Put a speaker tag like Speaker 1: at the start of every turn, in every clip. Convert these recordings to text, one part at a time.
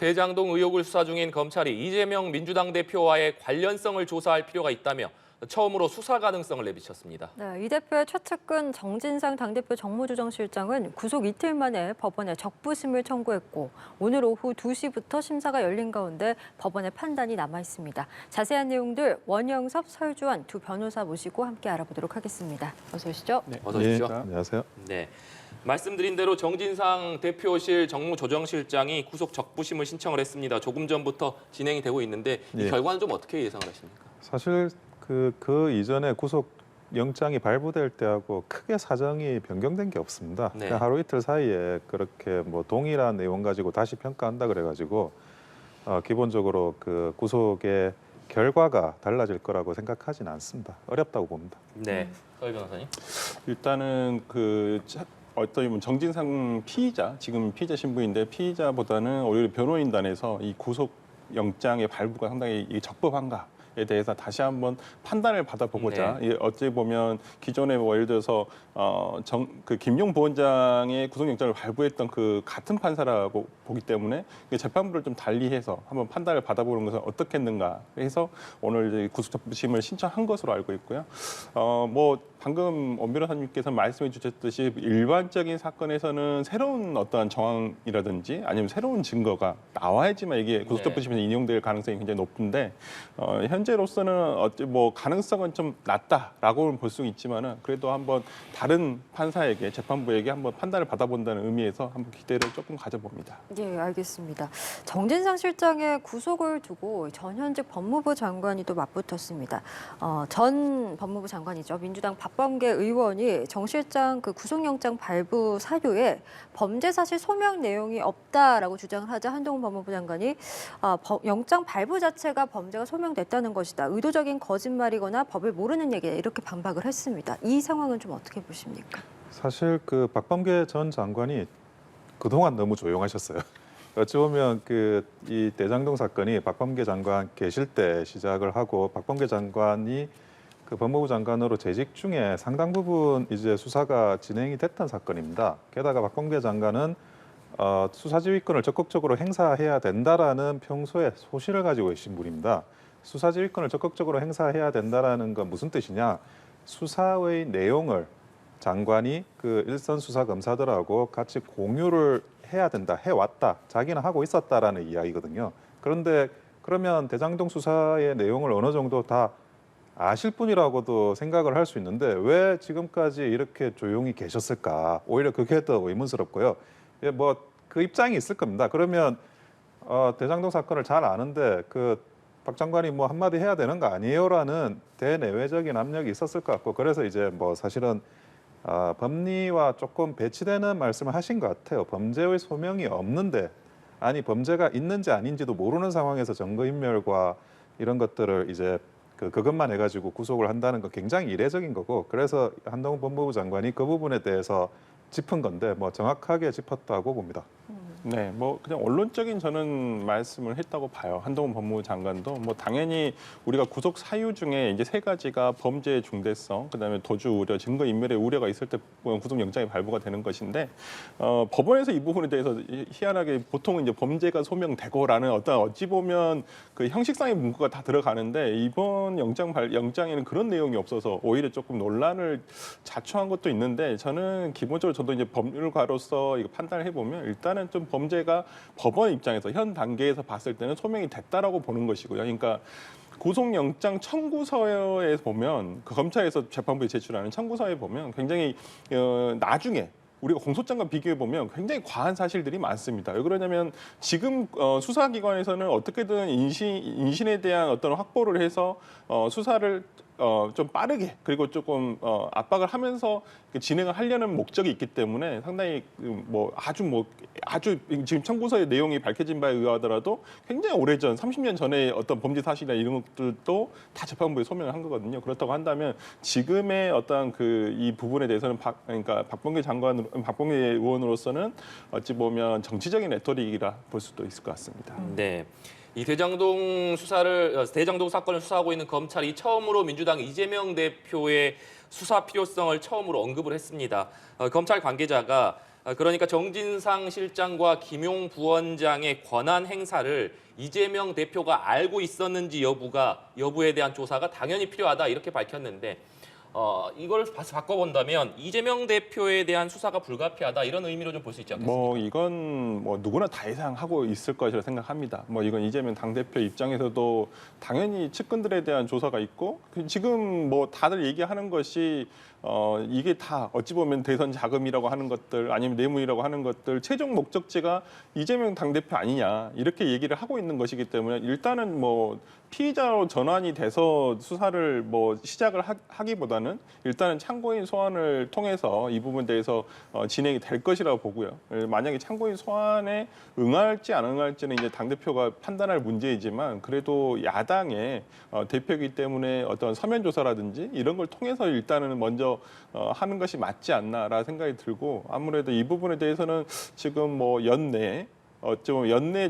Speaker 1: 대장동 의혹을 수사 중인 검찰이 이재명 민주당 대표와의 관련성을 조사할 필요가 있다며 처음으로 수사 가능성을 내비쳤습니다.
Speaker 2: 네, 이 대표의 최측근 정진상 당대표 정무조정실장은 구속 이틀 만에 법원에 적부심을 청구했고 오늘 오후 2시부터 심사가 열린 가운데 법원의 판단이 남아 있습니다. 자세한 내용들 원영섭, 설주환 두 변호사 모시고 함께 알아보도록 하겠습니다. 어서 오시죠.
Speaker 1: 네, 어서 오십시오.
Speaker 3: 네, 안녕하세요.
Speaker 1: 네, 말씀드린 대로 정진상 대표실 정무조정실장이 구속 적부심을 신청을 했습니다. 조금 전부터 진행이 되고 있는데 이
Speaker 3: 예.
Speaker 1: 결과는 좀 어떻게 예상을 하십니까?
Speaker 3: 사실 그 이전에 구속 영장이 발부될 때하고 크게 사정이 변경된 게 없습니다.
Speaker 1: 네.
Speaker 3: 그냥 하루 이틀 사이에 그렇게 뭐 동일한 내용 가지고 다시 평가한다 그래가지고 기본적으로 그 구속의 결과가 달라질 거라고 생각하지는 않습니다. 어렵다고 봅니다.
Speaker 1: 네, 서 변호사님.
Speaker 4: 일단은 어떤 보면 정진상 피의자, 지금 피의자 신부인데 피의자보다는 오히려 변호인단에서 이 구속 영장의 발부가 상당히 적법한가? 에 대해서 다시 한번 판단을 받아보고자 어찌 보면 기존에 뭐 예를 들어서 그 김용 부원장의 구속영장을 발부했던 그 같은 판사라고 보기 때문에 재판부를 좀 달리해서 한번 판단을 받아보는 것은 어떻겠는가 해서 오늘 이제 구속적부심을 신청한 것으로 알고 있고요. 뭐 방금 원 변호사님께서 말씀해 주셨듯이 일반적인 사건에서는 새로운 어떠한 정황이라든지 아니면 새로운 증거가 나와야지만 이게 구속적부심에서 인용될 가능성이 굉장히 높은데 현재로서는 어찌 뭐 가능성은 좀 낮다라고 볼 수 있지만은 그래도 한번 다른 판사에게 재판부에게 한번 판단을 받아본다는 의미에서 한번 기대를 조금 가져봅니다.
Speaker 2: 예, 알겠습니다. 정진상 실장의 구속을 두고 전현직 법무부 장관이 또 맞붙었습니다. 전 법무부 장관이죠. 민주당 박범계 의원이 정 실장 그 구속영장 발부 사유에 범죄 사실 소명 내용이 없다라고 주장을 하자 한동훈 법무부 장관이 영장 발부 자체가 범죄가 소명됐다는 것이다. 의도적인 거짓말이거나 법을 모르는 얘기다. 이렇게 반박을 했습니다. 이 상황은 좀 어떻게 보십니까?
Speaker 3: 사실 그 박범계 전 장관이 그동안 너무 조용하셨어요. 어찌 보면 이 대장동 사건이 박범계 장관 계실 때 시작을 하고 박범계 장관이 그 법무부 장관으로 재직 중에 상당 부분 이제 수사가 진행이 됐던 사건입니다. 게다가 박범계 장관은 수사지휘권을 적극적으로 행사해야 된다라는 평소에 소신을 가지고 계신 분입니다. 수사지휘권을 적극적으로 행사해야 된다라는 건 무슨 뜻이냐? 수사의 내용을 장관이 그 일선 수사 검사들하고 같이 공유를 해야 된다, 해왔다, 자기는 하고 있었다라는 이야기거든요. 그런데 그러면 대장동 수사의 내용을 어느 정도 다 아실 분이라고도 생각을 할 수 있는데 왜 지금까지 이렇게 조용히 계셨을까? 오히려 그게 더 의문스럽고요. 뭐 그 입장이 있을 겁니다. 그러면 대장동 사건을 잘 아는데 박 장관이 뭐 한마디 해야 되는 거 아니에요라는 대내외적인 압력이 있었을 것 같고 그래서 이제 뭐 사실은 법리와 조금 배치되는 말씀을 하신 것 같아요. 범죄의 소명이 없는데 아니 범죄가 있는지 아닌지도 모르는 상황에서 증거인멸과 이런 것들을 이제 그것만 해가지고 구속을 한다는 건 굉장히 이례적인 거고 그래서 한동훈 법무부 장관이 그 부분에 대해서 짚은 건데 뭐 정확하게 짚었다고 봅니다.
Speaker 4: 네, 뭐 그냥 언론적인 저는 말씀을 했다고 봐요. 한동훈 법무부 장관도 뭐 당연히 우리가 구속 사유 중에 이제 세 가지가 범죄의 중대성, 그다음에 도주 우려, 증거 인멸의 우려가 있을 때 구속 영장이 발부가 되는 것인데 법원에서 이 부분에 대해서 희한하게 보통은 이제 범죄가 소명되고라는 어찌 보면 그 형식상의 문구가 다 들어가는데 이번 영장에는 그런 내용이 없어서 오히려 조금 논란을 자초한 것도 있는데 저는 기본적으로 저도 이제 법률가로서 이거 판단을 해보면 일단은 좀 범죄가 법원 입장에서 현 단계에서 봤을 때는 소명이 됐다라고 보는 것이고요. 그러니까 구속영장 청구서에 보면 그 검찰에서 재판부에 제출하는 청구서에 보면 굉장히 나중에 우리가 공소장과 비교해 보면 굉장히 과한 사실들이 많습니다. 왜 그러냐면 지금 수사기관에서는 어떻게든 인신에 대한 어떤 확보를 해서 수사를 좀 빠르게 그리고 조금 압박을 하면서 진행을 하려는 목적이 있기 때문에 상당히 아주 지금 청구서의 내용이 밝혀진 바에 의하더라도 굉장히 오래전 30년 전에 어떤 범죄 사실이나 이런 것들도 다 재판부에 소명을 한 거거든요. 그렇다고 한다면 지금의 어떤 이 부분에 대해서는 그러니까 박범계 의원으로서는 어찌 보면 정치적인 레토릭이라 볼 수도 있을 것 같습니다.
Speaker 1: 네. 이 대장동 사건을 수사하고 있는 검찰이 처음으로 민주당 이재명 대표의 수사 필요성을 처음으로 언급을 했습니다. 검찰 관계자가 그러니까 정진상 실장과 김용 부원장의 권한 행사를 이재명 대표가 알고 있었는지 여부에 대한 조사가 당연히 필요하다 이렇게 밝혔는데 이걸 바꿔본다면 이재명 대표에 대한 수사가 불가피하다 이런 의미로 좀 볼 수 있지 않겠습니까?
Speaker 4: 뭐 이건 뭐 누구나 다 예상하고 있을 것이라 생각합니다. 뭐 이건 이재명 당대표 입장에서도 당연히 측근들에 대한 조사가 있고 지금 뭐 다들 얘기하는 것이 이게 다 어찌 보면 대선 자금이라고 하는 것들 아니면 뇌물이라고 하는 것들 최종 목적지가 이재명 당대표 아니냐 이렇게 얘기를 하고 있는 것이기 때문에 일단은 뭐 피의자로 전환이 돼서 수사를 뭐 시작을 하기보다는 일단은 참고인 소환을 통해서 이 부분에 대해서 진행이 될 것이라고 보고요. 만약에 참고인 소환에 응할지 안 응할지는 이제 당대표가 판단할 문제이지만 그래도 야당의 대표이기 때문에 어떤 서면 조사라든지 이런 걸 통해서 일단은 먼저 하는 것이 맞지 않나라는 생각이 들고 아무래도 이 부분에 대해서는 지금 뭐 연내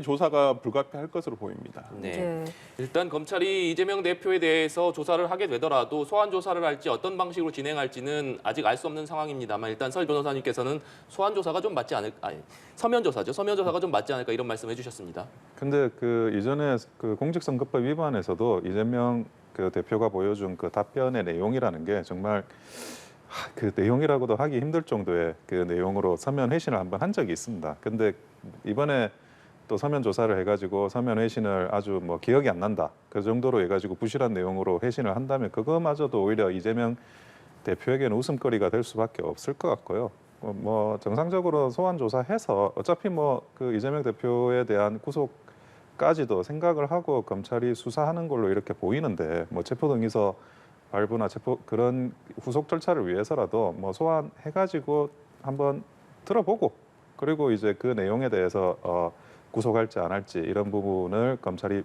Speaker 4: 조사가 불가피할 것으로 보입니다.
Speaker 1: 네. 일단 검찰이 이재명 대표에 대해서 조사를 하게 되더라도 소환 조사를 할지 어떤 방식으로 진행할지는 아직 알 수 없는 상황입니다만 일단 설 변호사님께서는 소환 조사가 좀 맞지 않을까, 서면 조사죠. 서면 조사가 좀 맞지 않을까 이런 말씀해 주셨습니다.
Speaker 3: 근데 그 이전에 그 공직선거법 위반에서도 이재명 그 대표가 보여준 그 답변의 내용이라는 게 정말 그 내용이라고도 하기 힘들 정도의 그 내용으로 서면 회신을 한번 한 적이 있습니다. 근데 이번에 또 서면 조사를 해가지고 서면 회신을 아주 뭐 기억이 안 난다 그 정도로 해가지고 부실한 내용으로 회신을 한다면 그거마저도 오히려 이재명 대표에게는 웃음거리가 될 수밖에 없을 것 같고요. 뭐 정상적으로 소환 조사해서 어차피 뭐 그 이재명 대표에 대한 구속까지도 생각을 하고 검찰이 수사하는 걸로 이렇게 보이는데 뭐 체포동의서 발부나 그런 후속 절차를 위해서라도 뭐 소환해가지고 한번 들어보고 그리고 이제 그 내용에 대해서 구속할지 안 할지 이런 부분을 검찰이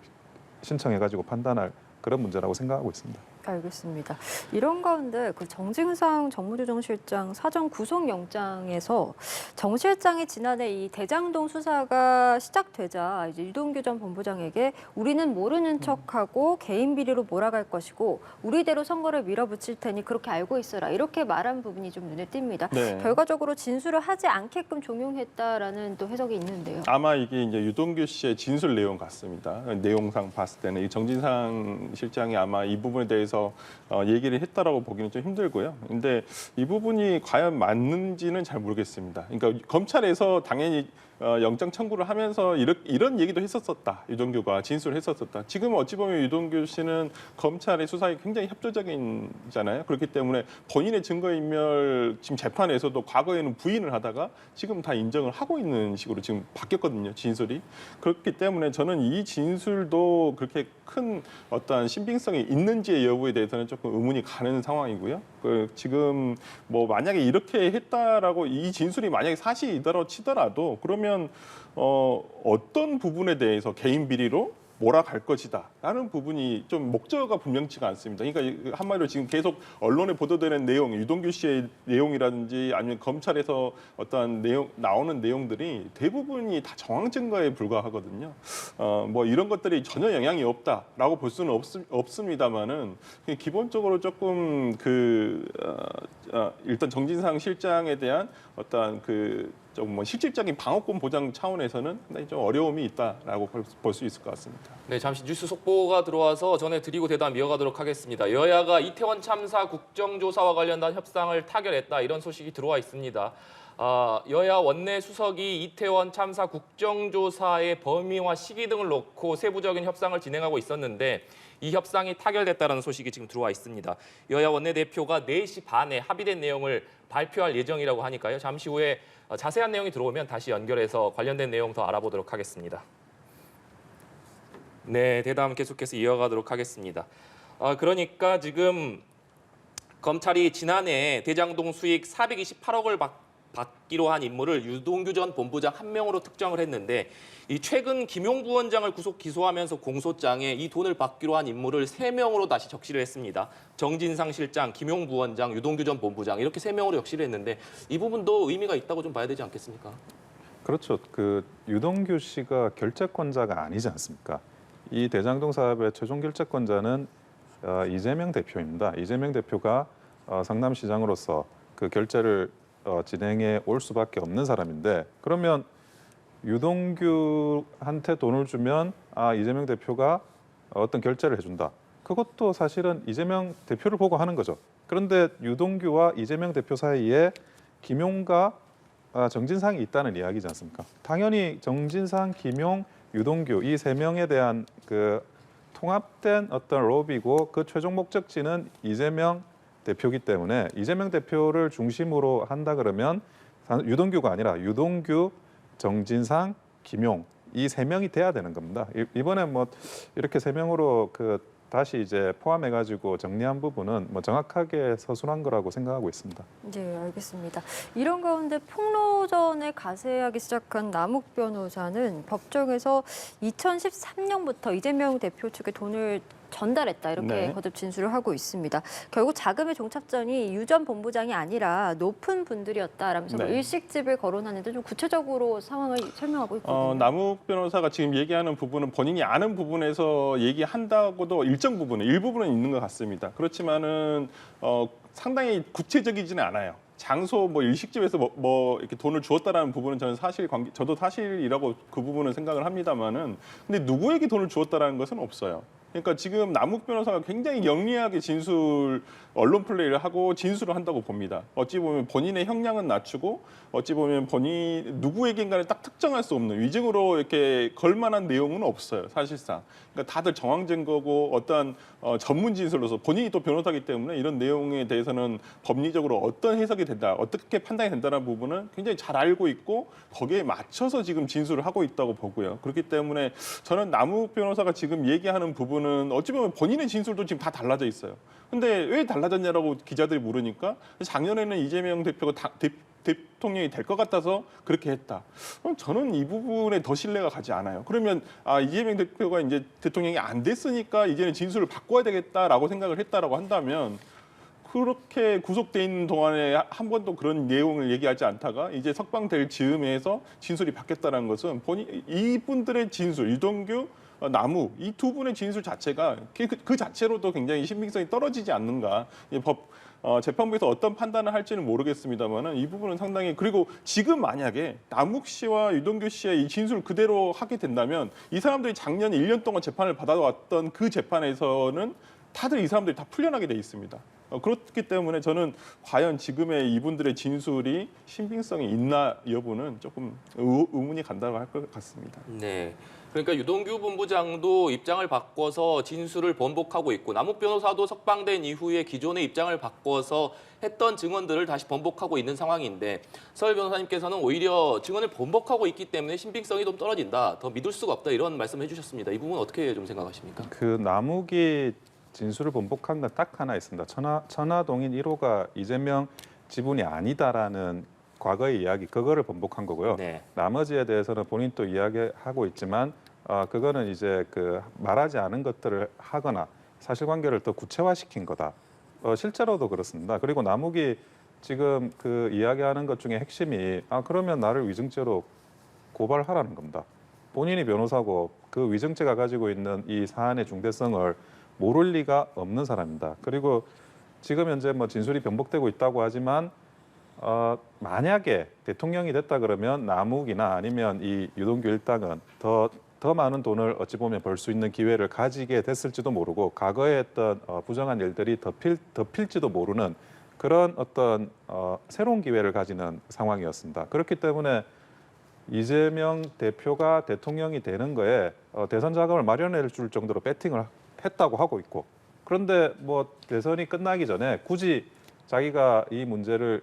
Speaker 3: 신청해가지고 판단할 그런 문제라고 생각하고 있습니다.
Speaker 2: 알겠습니다. 이런 가운데 그 정진상 정무조정실장 사전 구속영장에서 정 실장이 지난해 이 대장동 수사가 시작되자 이제 유동규 전 본부장에게 우리는 모르는 척하고 개인 비리로 몰아갈 것이고 우리대로 선거를 밀어붙일 테니 그렇게 알고 있어라 이렇게 말한 부분이 좀 눈에 띕니다.
Speaker 4: 네.
Speaker 2: 결과적으로 진술을 하지 않게끔 종용했다라는 또 해석이 있는데요.
Speaker 4: 아마 이게 이제 유동규 씨의 진술 내용 같습니다. 내용상 봤을 때는 이 정진상 실장이 아마 이 부분에 대해서 얘기를 했다라고 보기는 좀 힘들고요. 근데 이 부분이 과연 맞는지는 잘 모르겠습니다. 그러니까 검찰에서 당연히 영장 청구를 하면서 이런 얘기도 했었었다. 유동규가 진술을 했었었다. 지금 어찌 보면 유동규 씨는 검찰의 수사에 굉장히 협조적이잖아요. 그렇기 때문에 본인의 증거인멸 지금 재판에서도 과거에는 부인을 하다가 지금 다 인정을 하고 있는 식으로 지금 바뀌었거든요. 진술이. 그렇기 때문에 저는 이 진술도 그렇게 큰 어떤 신빙성이 있는지의 여부에 대해서는 조금 의문이 가는 상황이고요. 지금 뭐 만약에 이렇게 했다라고 이 진술이 만약에 사실이더라도 치더라도 그러면 어떤 부분에 대해서 개인 비리로 몰아갈 것이다라는 부분이 좀 목적어가 분명치가 않습니다. 그러니까 한마디로 지금 계속 언론에 보도되는 내용, 유동규 씨의 내용이라든지 아니면 검찰에서 어떠한 내용 나오는 내용들이 대부분이 다 정황 증거에 불과하거든요. 뭐 이런 것들이 전혀 영향이 없다라고 볼 수는 없습니다만은 기본적으로 조금 일단 정진상 실장에 대한 어떠한 좀 뭐 실질적인 방어권 보장 차원에서는 상당히 좀 어려움이 있다라고 볼 수 있을 것 같습니다.
Speaker 1: 네, 잠시 뉴스 속보가 들어와서 전해드리고 대담 이어가도록 하겠습니다. 여야가 이태원 참사 국정조사와 관련된 협상을 타결했다 이런 소식이 들어와 있습니다. 여야 원내 수석이 이태원 참사 국정조사의 범위와 시기 등을 놓고 세부적인 협상을 진행하고 있었는데 이 협상이 타결됐다는 소식이 지금 들어와 있습니다. 여야 원내대표가 4시 반에 합의된 내용을 발표할 예정이라고 하니까요. 잠시 후에 자세한 내용이 들어오면 다시 연결해서 관련된 내용 더 알아보도록 하겠습니다. 네, 대담 계속해서 이어가도록 하겠습니다. 그러니까 지금 검찰이 지난해 대장동 수익 428억을 받기로 한 인물을 유동규 전 본부장 한 명으로 특정을 했는데 이 최근 김용 부원장을 구속 기소하면서 공소장에 이 돈을 받기로 한 인물을 3명으로 다시 적시를 했습니다. 정진상 실장, 김용 부원장, 유동규 전 본부장 이렇게 3명으로 적시를 했는데 이 부분도 의미가 있다고 좀 봐야 되지 않겠습니까?
Speaker 3: 그렇죠. 그 유동규 씨가 결재권자가 아니지 않습니까? 이 대장동 사업의 최종 결재권자는 이재명 대표입니다. 이재명 대표가 성남시장으로서 그 결재를 진행해 올 수밖에 없는 사람인데 그러면 유동규한테 돈을 주면 이재명 대표가 어떤 결제를 해준다. 그것도 사실은 이재명 대표를 보고 하는 거죠. 그런데 유동규와 이재명 대표 사이에 김용과 정진상이 있다는 이야기지 않습니까? 당연히 정진상, 김용, 유동규 이 세 명에 대한 그 통합된 어떤 로비고 그 최종 목적지는 이재명 대표기 때문에 이재명 대표를 중심으로 한다 그러면 유동규가 아니라 유동규, 정진상, 김용 이 세 명이 돼야 되는 겁니다. 이번에 뭐 이렇게 세 명으로 다시 이제 포함해가지고 정리한 부분은 뭐 정확하게 서술한 거라고 생각하고 있습니다.
Speaker 2: 네, 알겠습니다. 이런 가운데 폭로전에 가세하기 시작한 남욱 변호사는 법정에서 2013년부터 이재명 대표 측에 돈을 전달했다 이렇게
Speaker 4: 네.
Speaker 2: 거듭 진술을 하고 있습니다. 결국 자금의 종착전이 유 전 본부장이 아니라 높은 분들이었다라면서
Speaker 4: 네.
Speaker 2: 일식집을 거론하는데 좀 구체적으로 상황을 설명하고 있거든요.
Speaker 4: 남욱 변호사가 지금 얘기하는 부분은 본인이 아는 부분에서 얘기한다고도 일부분은 있는 것 같습니다. 그렇지만은 상당히 구체적이지는 않아요. 장소 뭐 일식집에서 뭐 이렇게 돈을 주었다라는 부분은 저는 저도 사실이라고 그 부분은 생각을 합니다만은 근데 누구에게 돈을 주었다라는 것은 없어요. 그러니까 지금 남욱 변호사가 굉장히 영리하게 언론 플레이를 하고 진술을 한다고 봅니다. 어찌 보면 본인의 형량은 낮추고 어찌 보면 누구에게인가를 딱 특정할 수 없는 위증으로 이렇게 걸만한 내용은 없어요. 사실상. 그러니까 다들 정황 증거고 어떠한 전문 진술로서 본인이 또 변호사이기 때문에 이런 내용에 대해서는 법리적으로 어떤 해석이 된다, 어떻게 판단이 된다는 부분은 굉장히 잘 알고 있고 거기에 맞춰서 지금 진술을 하고 있다고 보고요. 그렇기 때문에 저는 남욱 변호사가 지금 얘기하는 부분은 어찌 보면 본인의 진술도 지금 다 달라져 있어요. 근데 왜 달라졌냐라고 기자들이 물으니까 작년에는 이재명 대표가 대통령이 될 것 같아서 그렇게 했다. 그럼 저는 이 부분에 더 신뢰가 가지 않아요. 그러면 이재명 대표가 이제 대통령이 안 됐으니까 이제는 진술을 바꿔야 되겠다라고 생각을 했다라고 한다면 그렇게 구속돼 있는 동안에 한 번도 그런 내용을 얘기하지 않다가 이제 석방될 즈음에서 진술이 바뀌었다는 것은 이분들의 진술, 유동규, 남욱 이 두 분의 진술 자체가 그 자체로도 굉장히 신빙성이 떨어지지 않는가. 재판부에서 어떤 판단을 할지는 모르겠습니다만은 이 부분은 상당히 그리고 지금 만약에 남욱 씨와 유동규 씨의 이 진술 그대로 하게 된다면 이 사람들이 작년 1년 동안 재판을 받아왔던 그 재판에서는 다들 이 사람들이 다 풀려나게 돼 있습니다. 그렇기 때문에 저는 과연 지금의 이분들의 진술이 신빙성이 있나 여부는 조금 의문이 간다고 할 것 같습니다.
Speaker 1: 네. 그러니까 유동규 본부장도 입장을 바꿔서 진술을 번복하고 있고 남욱 변호사도 석방된 이후에 기존의 입장을 바꿔서 했던 증언들을 다시 번복하고 있는 상황인데 설 변호사님께서는 오히려 증언을 번복하고 있기 때문에 신빙성이 좀 떨어진다, 더 믿을 수가 없다 이런 말씀을 해주셨습니다. 이 부분 어떻게 좀 생각하십니까?
Speaker 3: 남욱이 진술을 번복한 건 딱 하나 있습니다. 천화동인 1호가 이재명 지분이 아니다라는 과거의 이야기, 그거를 번복한 거고요.
Speaker 1: 네.
Speaker 3: 나머지에 대해서는 본인 또 이야기하고 있지만 그거는 이제 말하지 않은 것들을 하거나 사실관계를 더 구체화시킨 거다. 실제로도 그렇습니다. 그리고 남욱이 지금 이야기하는 것 중에 핵심이 그러면 나를 위증죄로 고발하라는 겁니다. 본인이 변호사고 그 위증죄가 가지고 있는 이 사안의 중대성을 모를 리가 없는 사람입니다. 그리고 지금 현재 뭐 진술이 변복되고 있다고 하지만 만약에 대통령이 됐다 그러면 남욱이나 아니면 이 유동규 일당은 더 많은 돈을 어찌 보면 벌 수 있는 기회를 가지게 됐을지도 모르고 과거에 했던 부정한 일들이 덮일지도 모르는 그런 어떤 새로운 기회를 가지는 상황이었습니다. 그렇기 때문에 이재명 대표가 대통령이 되는 거에 대선 자금을 마련해 줄 정도로 배팅을 했다고 하고 있고 그런데 뭐 대선이 끝나기 전에 굳이 자기가 이 문제를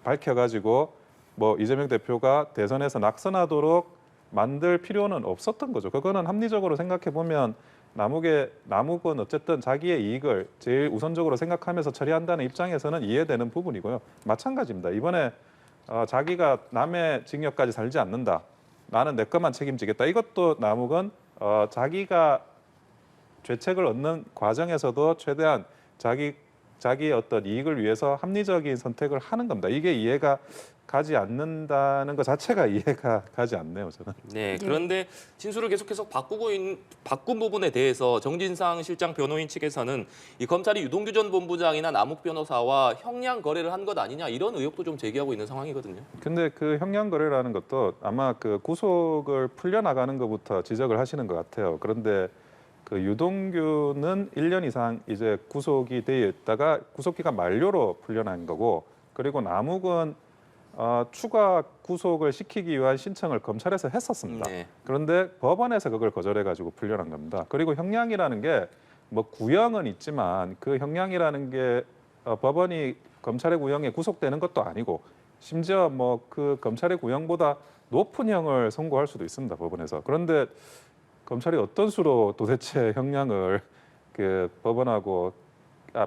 Speaker 3: 밝혀가지고 뭐 이재명 대표가 대선에서 낙선하도록 만들 필요는 없었던 거죠. 그거는 합리적으로 생각해 보면 남욱은 어쨌든 자기의 이익을 제일 우선적으로 생각하면서 처리한다는 입장에서는 이해되는 부분이고요. 마찬가지입니다. 이번에 자기가 남의 징역까지 살지 않는다. 나는 내 것만 책임지겠다. 이것도 남욱은 자기가 죄책을 얻는 과정에서도 최대한 자기 자기의 어떤 이익을 위해서 합리적인 선택을 하는 겁니다. 이게 이해가 가지 않는다는 것 자체가 이해가 가지 않네요, 저는.
Speaker 1: 네, 그런데 진술을 계속해서 바꾼 부분에 대해서 정진상 실장 변호인 측에서는 이 검찰이 유동규 전 본부장이나 남욱 변호사와 형량 거래를 한 것 아니냐 이런 의혹도 좀 제기하고 있는 상황이거든요.
Speaker 3: 근데 그 형량 거래라는 것도 아마 그 구속을 풀려나가는 것부터 지적을 하시는 것 같아요. 그런데 그 유동규는 1년 이상 이제 구속이 되어 있다가 구속기간 만료로 풀려난 거고, 그리고 남욱은 추가 구속을 시키기 위한 신청을 검찰에서 했었습니다.
Speaker 1: 네.
Speaker 3: 그런데 법원에서 그걸 거절해가지고 풀려난 겁니다. 그리고 형량이라는 게 뭐 구형은 있지만 그 형량이라는 게 법원이 검찰의 구형에 구속되는 것도 아니고, 심지어 뭐 그 검찰의 구형보다 높은 형을 선고할 수도 있습니다, 법원에서. 그런데 검찰이 어떤 수로 도대체 형량을 그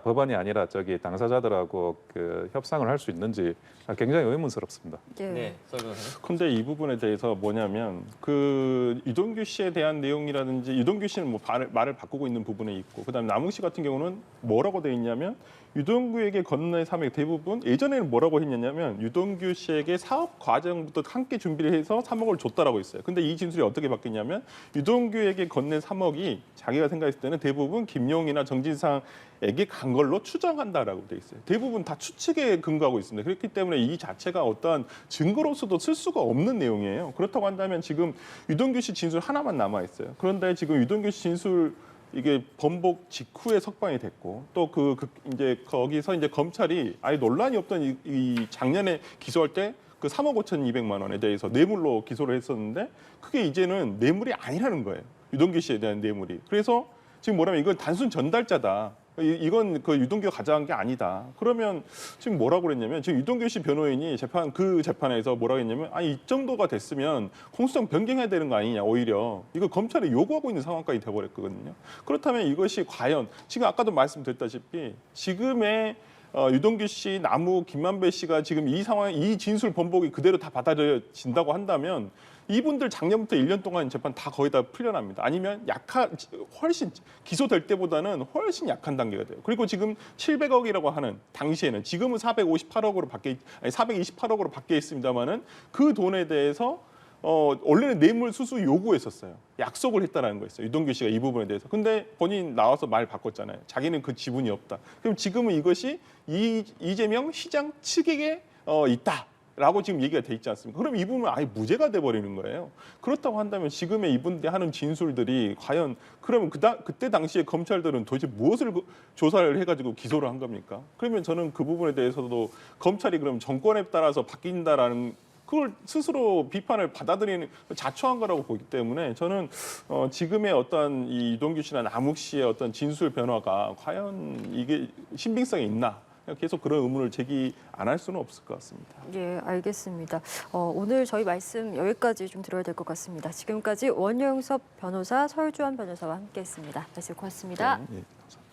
Speaker 3: 법원이 아니라 저기 당사자들하고 그 협상을 할 수 있는지 굉장히 의문스럽습니다.
Speaker 2: 예.
Speaker 1: 네, 설명하세요.
Speaker 4: 근데 이 부분에 대해서 뭐냐면 그 유동규 씨에 대한 내용이라든지 유동규 씨는 뭐 말을 바꾸고 있는 부분에 있고, 그다음에 남욱 씨 같은 경우는 뭐라고 돼 있냐면 유동규에게 건네 사mek 대부분 예전에는 뭐라고 했냐면 유동규 씨에게 사업 과정부터 함께 준비를 해서 3억을 줬다라고 했어요. 근데 이 진술이 어떻게 바뀌냐면 유동규에게 건넨 3억이 자기가 생각했을 때는 대부분 김용이나 정진상에게 간 걸로 추정한다라고 돼 있어요. 대부분 다 추측에 근거하고 있습니다. 그렇기 때문에 이 자체가 어떠한 증거로서도 쓸 수가 없는 내용이에요. 그렇다고 한다면 지금 유동규 씨 진술 하나만 남아 있어요. 그런데 지금 유동규 씨 진술 이게 번복 직후에 석방이 됐고, 또 이제 거기서 이제 검찰이 아예 논란이 없던 이 작년에 기소할 때 그 3억 5,200만 원에 대해서 뇌물로 기소를 했었는데 그게 이제는 뇌물이 아니라는 거예요. 유동규 씨에 대한 뇌물이. 그래서 지금 뭐라면 이건 단순 전달자다. 이건 그 유동규가 가져간 게 아니다. 그러면 지금 뭐라고 그랬냐면 지금 유동규 씨 변호인이 재판에서 뭐라고 했냐면 아니 이 정도가 됐으면 공소장 변경해야 되는 거 아니냐, 오히려 이거 검찰이 요구하고 있는 상황까지 돼버렸거든요. 그렇다면 이것이 과연 지금 아까도 말씀드렸다시피 지금의 유동규 씨, 남욱, 김만배 씨가 지금 이 상황, 이 진술 번복이 그대로 다 받아들여진다고 한다면 이분들 작년부터 1년 동안 재판 다 거의 다 풀려납니다. 아니면 훨씬 기소될 때보다는 훨씬 약한 단계가 돼요. 그리고 지금 700억이라고 하는 당시에는 지금은 428억으로 428억으로 바뀌어 있습니다만은 그 돈에 대해서 원래는 뇌물 수수 요구했었어요. 약속을 했다라는 거였어요. 유동규 씨가 이 부분에 대해서. 근데 본인 나와서 말 바꿨잖아요. 자기는 그 지분이 없다. 그럼 지금은 이것이 이재명 시장 측에게 있다. 라고 지금 얘기가 돼 있지 않습니까? 그럼 이 부분은 아예 무죄가 돼버리는 거예요. 그렇다고 한다면 지금의 이분들이 하는 진술들이 과연 그러면 그때 당시에 검찰들은 도대체 무엇을 조사를 해가지고 기소를 한 겁니까? 그러면 저는 그 부분에 대해서도 검찰이 그럼 정권에 따라서 바뀐다라는 그걸 스스로 비판을 받아들이는 자초한 거라고 보기 때문에 저는 지금의 어떤 이 유동규 씨나 남욱 씨의 어떤 진술 변화가 과연 이게 신빙성이 있나? 계속 그런 의문을 제기 안 할 수는 없을 것 같습니다.
Speaker 2: 예, 알겠습니다. 오늘 저희 말씀 여기까지 좀 들어야 될 것 같습니다. 지금까지 원영섭 변호사, 설주환 변호사와 함께했습니다. 말씀 고맙습니다.
Speaker 3: 네, 감사합니다.